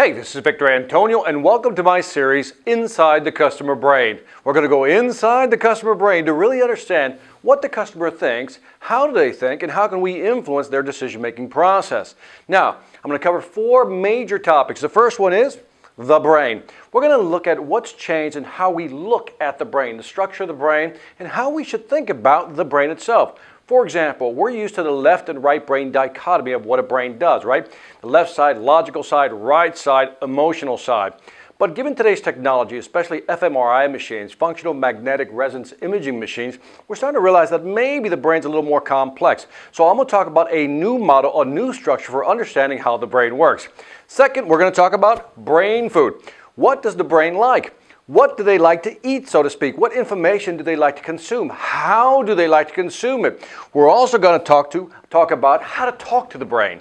Hey, this is Victor Antonio and welcome to my series, Inside the Customer Brain. We're going to go inside the customer brain to really understand what the customer thinks, how do they think, and how can we influence their decision-making process. Now, I'm going to cover four major topics. The first one is the brain. We're going to look at what's changed and how we look at the brain, the structure of the brain, and how we should think about the brain itself. For example, we're used to the left and right brain dichotomy of what a brain does, right? The left side, logical side, right side, emotional side. But given today's technology, especially fMRI machines, functional magnetic resonance imaging machines, we're starting to realize that maybe the brain's a little more complex. So I'm going to talk about a new model, a new structure for understanding how the brain works. Second, we're going to talk about brain food. What does the brain like? What do they like to eat, so to speak? What information do they like to consume? How do they like to consume it? We're also going to talk about how to talk to the brain.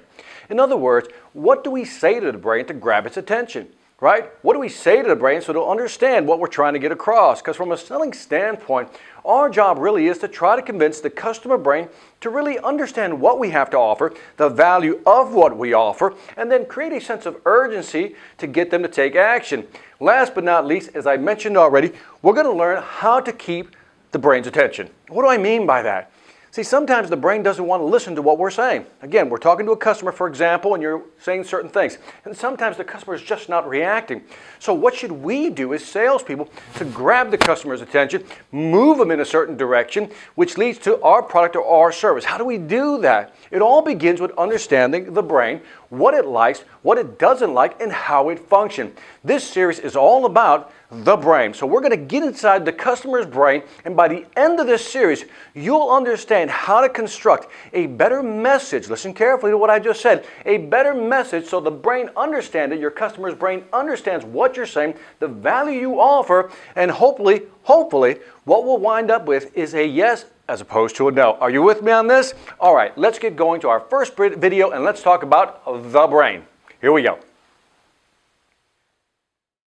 In other words, what do we say to the brain to grab its attention? Right? What do we say to the brain so it'll understand what we're trying to get across? Because from a selling standpoint, our job really is to try to convince the customer brain to really understand what we have to offer, the value of what we offer, and then create a sense of urgency to get them to take action. Last but not least, as I mentioned already, we're going to learn how to keep the brain's attention. What do I mean by that? See, sometimes the brain doesn't want to listen to what we're saying. Again, we're talking to a customer, for example, and you're saying certain things. And sometimes the customer is just not reacting. So what should we do as salespeople to grab the customer's attention, move them in a certain direction, which leads to our product or our service? How do we do that? It all begins with understanding the brain, what it likes, what it doesn't like, and how it functions. This series is all about the brain. So we're going to get inside the customer's brain, and by the end of this series, you'll understand how to construct a better message. Listen carefully to what I just said. A better message so the brain understands it, your customer's brain understands what you're saying, the value you offer, and hopefully, what we'll wind up with is a yes as opposed to a no. Are you with me on this? All right, let's get going to our first video and let's talk about the brain. Here we go.